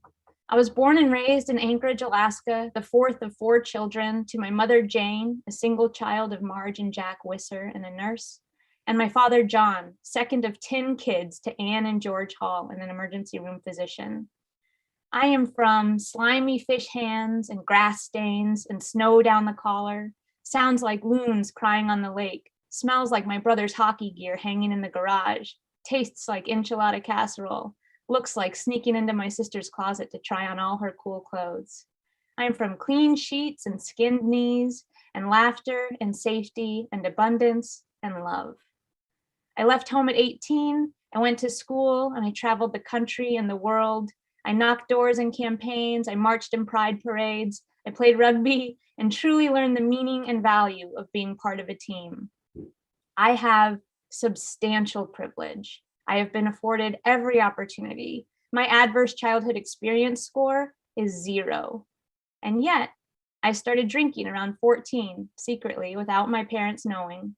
I was born and raised in Anchorage, Alaska, the fourth of 4 children, to my mother, Jane, a single child of Marge and Jack Wisser and a nurse, and my father, John, second of 10 kids to Anne and George Hall and an emergency room physician. I am from slimy fish hands and grass stains and snow down the collar, sounds like loons crying on the lake, smells like my brother's hockey gear hanging in the garage, tastes like enchilada casserole, looks like sneaking into my sister's closet to try on all her cool clothes. I'm from clean sheets and skinned knees and laughter and safety and abundance and love. I left home at 18 and went to school, and I traveled the country and the world. I knocked doors in campaigns, I marched in pride parades, I played rugby, and truly learned the meaning and value of being part of a team. I have substantial privilege. I have been afforded every opportunity. My adverse childhood experience score is 0. And yet, I started drinking around 14, secretly, without my parents knowing.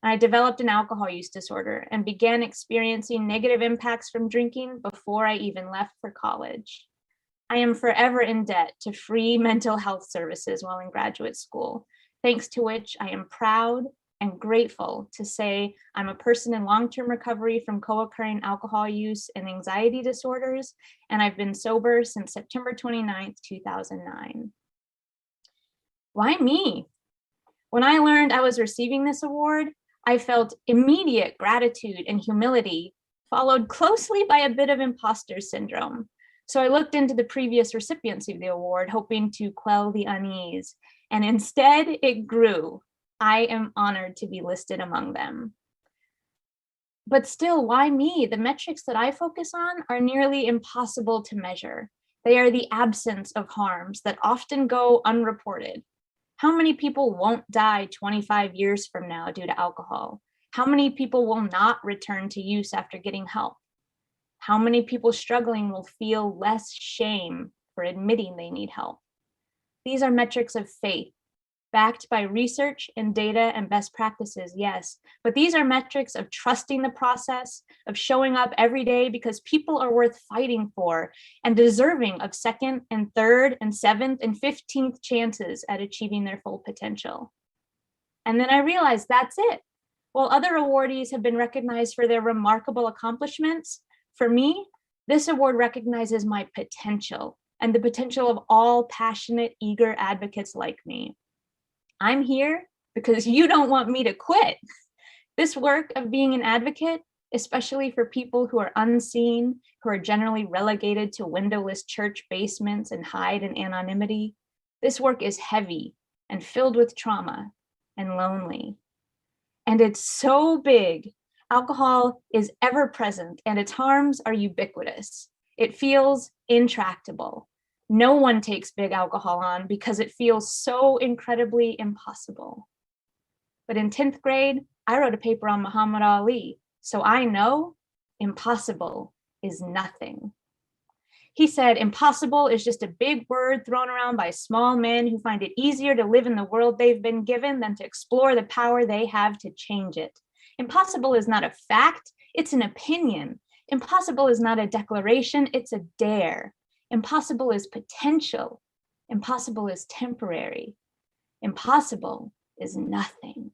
And I developed an alcohol use disorder and began experiencing negative impacts from drinking before I even left for college. I am forever in debt to free mental health services while in graduate school, thanks to which I am proud and grateful to say I'm a person in long-term recovery from co-occurring alcohol use and anxiety disorders, and I've been sober since September 29th, 2009. Why me? When I learned I was receiving this award, I felt immediate gratitude and humility, followed closely by a bit of imposter syndrome. So I looked into the previous recipients of the award, hoping to quell the unease, and instead it grew. I am honored to be listed among them. But still, why me? The metrics that I focus on are nearly impossible to measure. They are the absence of harms that often go unreported. How many people won't die 25 years from now due to alcohol? How many people will not return to use after getting help? How many people struggling will feel less shame for admitting they need help? These are metrics of faith, backed by research and data and best practices, yes, but these are metrics of trusting the process, of showing up every day because people are worth fighting for and deserving of second and third and 7th and 15th chances at achieving their full potential. And then I realized that's it. While other awardees have been recognized for their remarkable accomplishments, for me, this award recognizes my potential and the potential of all passionate, eager advocates like me. I'm here because you don't want me to quit. This work of being an advocate, especially for people who are unseen, who are generally relegated to windowless church basements and hide in anonymity, this work is heavy and filled with trauma and lonely. And it's so big, Alcohol is ever present and its harms are ubiquitous. It feels intractable. No one takes big alcohol on because it feels so incredibly impossible. But in 10th grade, I wrote a paper on Muhammad Ali, so I know impossible is nothing. He said, impossible is just a big word thrown around by small men who find it easier to live in the world they've been given than to explore the power they have to change it. Impossible is not a fact, it's an opinion. Impossible is not a declaration, it's a dare. Impossible is potential. Impossible is temporary. Impossible is nothing.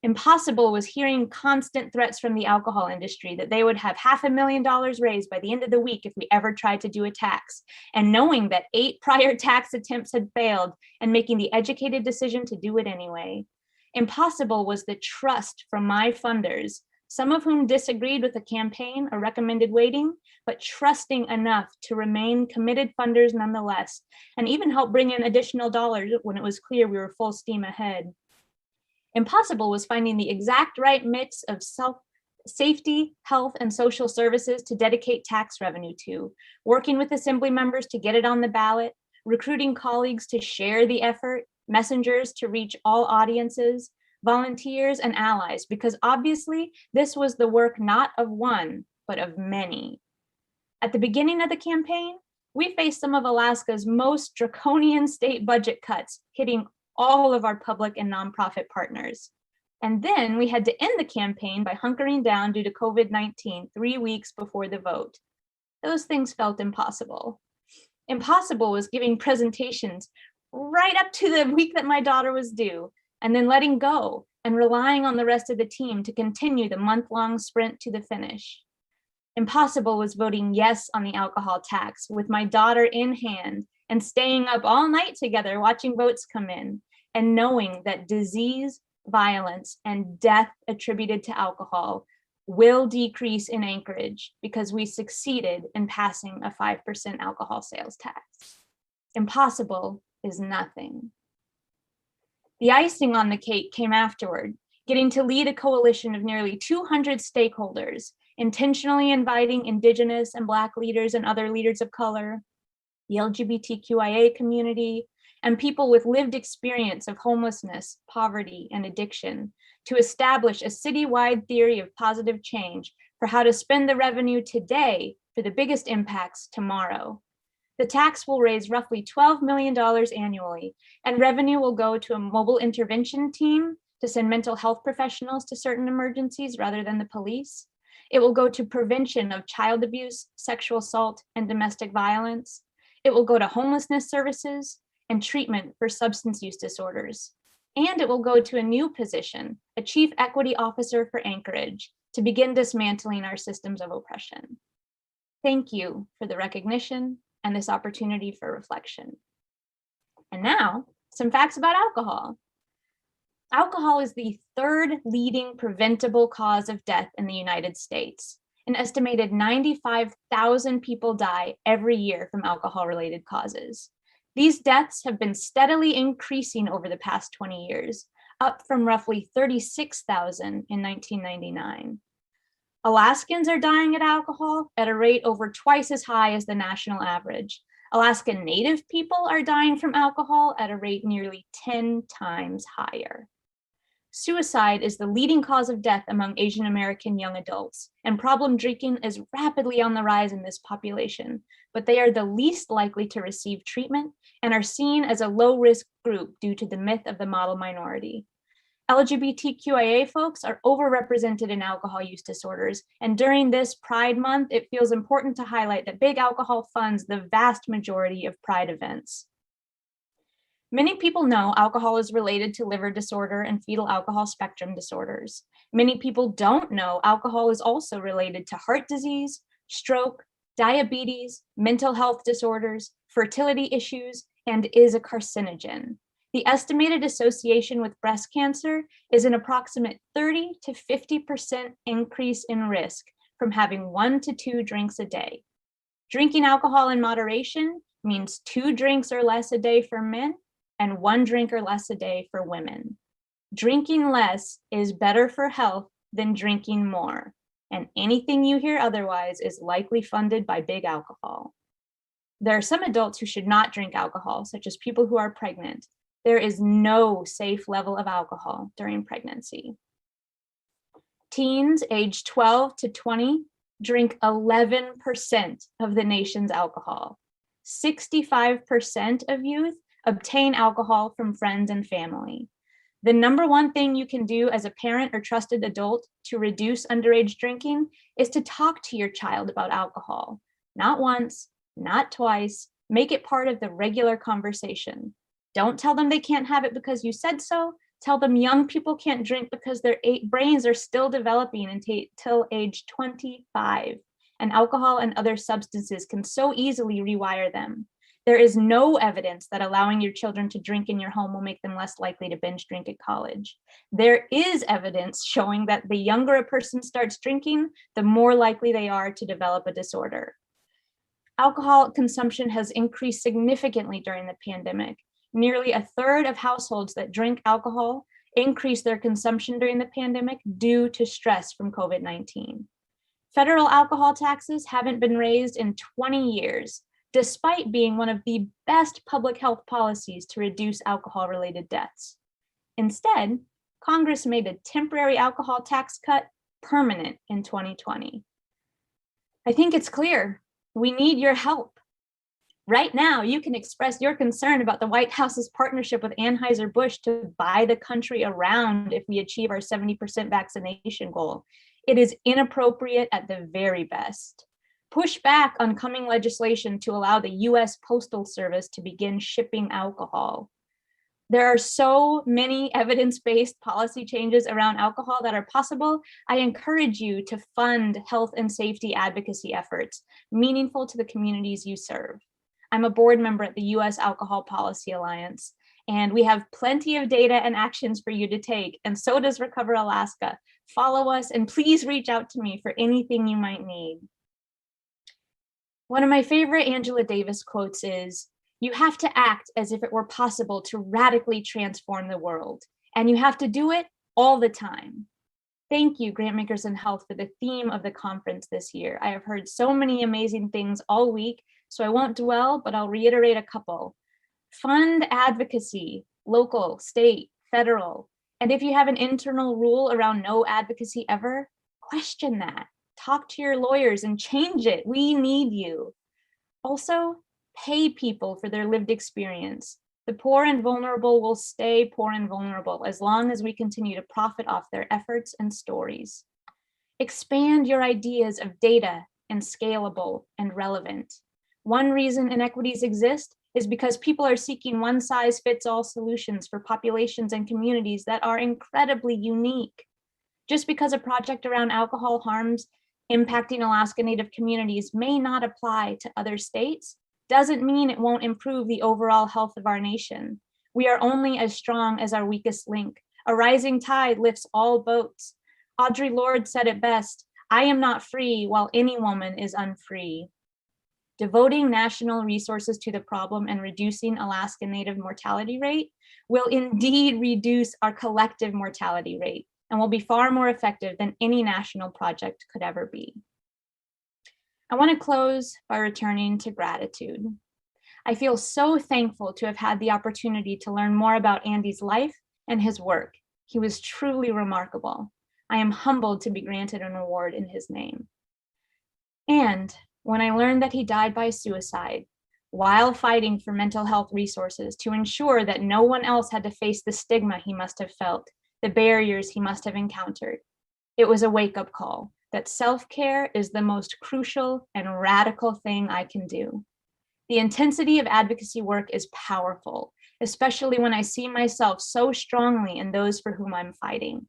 Impossible was hearing constant threats from the alcohol industry that they would have $500,000 raised by the end of the week if we ever tried to do a tax, and knowing that 8 prior tax attempts had failed and making the educated decision to do it anyway. Impossible was the trust from my funders, some of whom disagreed with the campaign or recommended waiting, but trusting enough to remain committed funders nonetheless, and even help bring in additional dollars when it was clear we were full steam ahead. Impossible was finding the exact right mix of safety, health, and social services to dedicate tax revenue to, working with assembly members to get it on the ballot, recruiting colleagues to share the effort, messengers to reach all audiences, volunteers, and allies, because obviously this was the work not of one, but of many. At the beginning of the campaign, we faced some of Alaska's most draconian state budget cuts, hitting all of our public and nonprofit partners. And then we had to end the campaign by hunkering down due to COVID-19 3 weeks before the vote. Those things felt impossible. Impossible was giving presentations right up to the week that my daughter was due, and then letting go and relying on the rest of the team to continue the month-long sprint to the finish. Impossible was voting yes on the alcohol tax with my daughter in hand and staying up all night together watching votes come in, and knowing that disease, violence, and death attributed to alcohol will decrease in Anchorage because we succeeded in passing a 5% alcohol sales tax. Impossible is nothing. The icing on the cake came afterward, getting to lead a coalition of nearly 200 stakeholders, intentionally inviting Indigenous and Black leaders and other leaders of color, the LGBTQIA community, and people with lived experience of homelessness, poverty, and addiction to establish a citywide theory of positive change for how to spend the revenue today for the biggest impacts tomorrow. The tax will raise roughly $12 million annually, and revenue will go to a mobile intervention team to send mental health professionals to certain emergencies rather than the police. It will go to prevention of child abuse, sexual assault, and domestic violence. It will go to homelessness services and treatment for substance use disorders. And it will go to a new position, a Chief Equity Officer for Anchorage, to begin dismantling our systems of oppression. Thank you for the recognition and this opportunity for reflection. And now, some facts about alcohol. Alcohol is the 3rd leading preventable cause of death in the United States. An estimated 95,000 people die every year from alcohol-related causes. These deaths have been steadily increasing over the past 20 years, up from roughly 36,000 in 1999. Alaskans are dying of alcohol at a rate over twice as high as the national average. Alaskan Native people are dying from alcohol at a rate nearly 10 times higher. Suicide is the leading cause of death among Asian American young adults, and problem drinking is rapidly on the rise in this population, but they are the least likely to receive treatment and are seen as a low-risk group due to the myth of the model minority. LGBTQIA folks are overrepresented in alcohol use disorders, and during this Pride Month, it feels important to highlight that Big Alcohol funds the vast majority of Pride events. Many people know alcohol is related to liver disorder and fetal alcohol spectrum disorders. Many people don't know alcohol is also related to heart disease, stroke, diabetes, mental health disorders, fertility issues, and is a carcinogen. The estimated association with breast cancer is an approximate 30 to 50% increase in risk from having 1 to 2 drinks a day. Drinking alcohol in moderation means 2 drinks or less a day for men and 1 drink or less a day for women. Drinking less is better for health than drinking more. And anything you hear otherwise is likely funded by big alcohol. There are some adults who should not drink alcohol, such as people who are pregnant. There is no safe level of alcohol during pregnancy. Teens aged 12 to 20 drink 11% of the nation's alcohol. 65% of youth obtain alcohol from friends and family. The number one thing you can do as a parent or trusted adult to reduce underage drinking is to talk to your child about alcohol. Not once, not twice. Make it part of the regular conversation. Don't tell them they can't have it because you said so. Tell them young people can't drink because their brains are still developing until age 25, and alcohol and other substances can so easily rewire them. There is no evidence that allowing your children to drink in your home will make them less likely to binge drink at college. There is evidence showing that the younger a person starts drinking, the more likely they are to develop a disorder. Alcohol consumption has increased significantly during the pandemic. Nearly a third of households that drink alcohol increased their consumption during the pandemic due to stress from COVID-19. Federal alcohol taxes haven't been raised in 20 years, despite being one of the best public health policies to reduce alcohol-related deaths. Instead, Congress made a temporary alcohol tax cut permanent in 2020. I think it's clear, we need your help. Right now, you can express your concern about the White House's partnership with Anheuser-Busch to buy the country around if we achieve our 70% vaccination goal. It is inappropriate at the very best. Push back on coming legislation to allow the US Postal Service to begin shipping alcohol. There are so many evidence-based policy changes around alcohol that are possible. I encourage you to fund health and safety advocacy efforts meaningful to the communities you serve. I'm a board member at the US Alcohol Policy Alliance, and we have plenty of data and actions for you to take, and so does Recover Alaska. Follow us and please reach out to me for anything you might need. One of my favorite Angela Davis quotes is, "You have to act as if it were possible to radically transform the world, and you have to do it all the time." Thank you, Grantmakers in Health, for the theme of the conference this year. I have heard so many amazing things all week, so I won't dwell, but I'll reiterate a couple. Fund advocacy, local, state, federal. And if you have an internal rule around no advocacy ever, question that. Talk to your lawyers and change it. We need you. Also, pay people for their lived experience. The poor and vulnerable will stay poor and vulnerable as long as we continue to profit off their efforts and stories. Expand your ideas of data and scalable and relevant. One reason inequities exist is because people are seeking one-size-fits-all solutions for populations and communities that are incredibly unique. Just because a project around alcohol harms impacting Alaska Native communities may not apply to other states, doesn't mean it won't improve the overall health of our nation. We are only as strong as our weakest link. A rising tide lifts all boats. Audre Lorde said it best, "I am not free while any woman is unfree." Devoting national resources to the problem and reducing Alaska Native mortality rate will indeed reduce our collective mortality rate and will be far more effective than any national project could ever be. I want to close by returning to gratitude. I feel so thankful to have had the opportunity to learn more about Andy's life and his work. He was truly remarkable. I am humbled to be granted an award in his name. And when I learned that he died by suicide while fighting for mental health resources to ensure that no one else had to face the stigma he must have felt, the barriers he must have encountered, it was a wake-up call that self-care is the most crucial and radical thing I can do. The intensity of advocacy work is powerful, especially when I see myself so strongly in those for whom I'm fighting.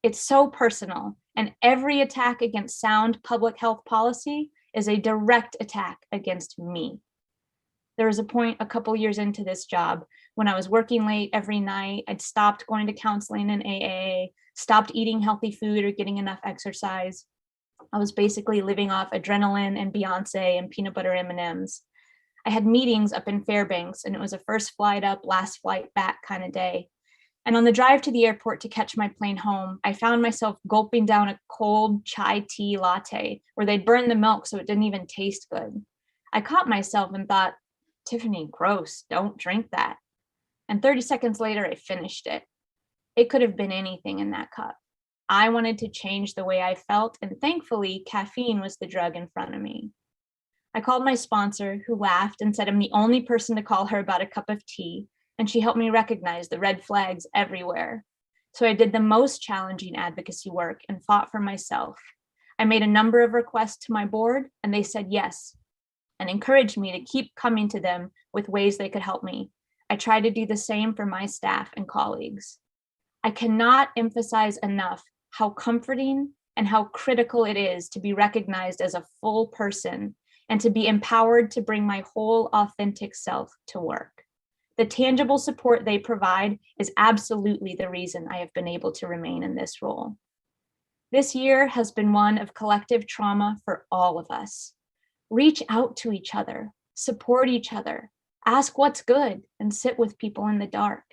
It's so personal, and every attack against sound public health policy is a direct attack against me. There was a point a couple years into this job when I was working late every night. I'd stopped going to counseling and AA, stopped eating healthy food or getting enough exercise. I was basically living off adrenaline and Beyonce and peanut butter M&Ms. I had meetings up in Fairbanks, and it was a first flight up, last flight back kind of day. And on the drive to the airport to catch my plane home, I found myself gulping down a cold chai tea latte where they'd burned the milk so it didn't even taste good. I caught myself and thought, Tiffany, gross, don't drink that. And 30 seconds later, I finished it. It could have been anything in that cup. I wanted to change the way I felt, and thankfully, caffeine was the drug in front of me. I called my sponsor, who laughed and said I'm the only person to call her about a cup of tea, and she helped me recognize the red flags everywhere. So I did the most challenging advocacy work and fought for myself. I made a number of requests to my board, and they said yes, and encouraged me to keep coming to them with ways they could help me. I tried to do the same for my staff and colleagues. I cannot emphasize enough how comforting and how critical it is to be recognized as a full person and to be empowered to bring my whole authentic self to work. The tangible support they provide is absolutely the reason I have been able to remain in this role. This year has been one of collective trauma for all of us. Reach out to each other, support each other, ask what's good, and sit with people in the dark.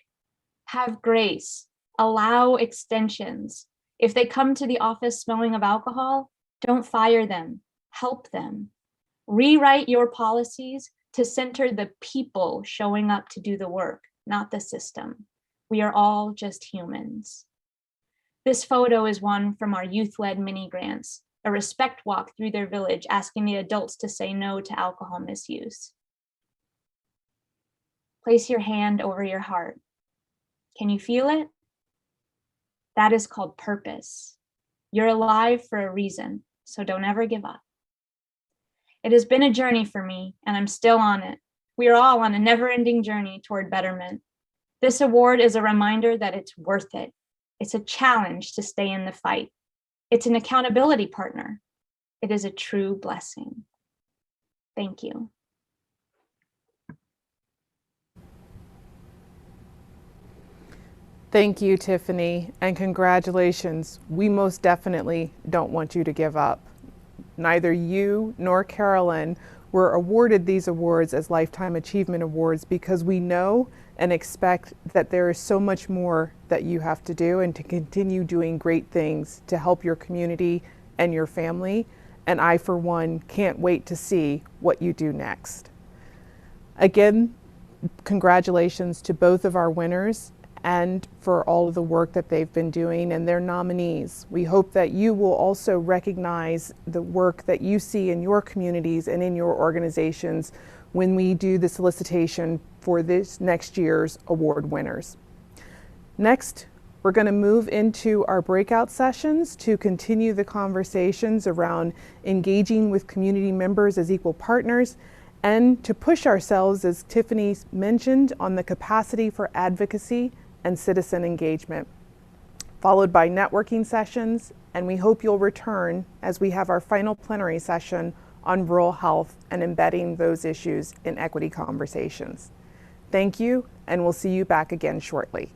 Have grace, allow extensions. If they come to the office smelling of alcohol, don't fire them, help them. Rewrite your policies to center the people showing up to do the work, not the system. We are all just humans. This photo is one from our youth-led mini grants, a respect walk through their village asking the adults to say no to alcohol misuse. Place your hand over your heart. Can you feel it? That is called purpose. You're alive for a reason, so don't ever give up. It has been a journey for me, and I'm still on it. We are all on a never-ending journey toward betterment. This award is a reminder that it's worth it. It's a challenge to stay in the fight. It's an accountability partner. It is a true blessing. Thank you. Thank you, Tiffany, and congratulations. We most definitely don't want you to give up. Neither you nor Carolyn were awarded these awards as Lifetime Achievement Awards because we know and expect that there is so much more that you have to do and to continue doing great things to help your community and your family. And I, for one, can't wait to see what you do next. Again, congratulations to both of our winners and for all of the work that they've been doing and their nominees. We hope that you will also recognize the work that you see in your communities and in your organizations when we do the solicitation for this next year's award winners. Next, we're going to move into our breakout sessions to continue the conversations around engaging with community members as equal partners and to push ourselves, as Tiffany mentioned, on the capacity for advocacy and citizen engagement, followed by networking sessions, and we hope you'll return as we have our final plenary session on rural health and embedding those issues in equity conversations. Thank you, and we'll see you back again shortly.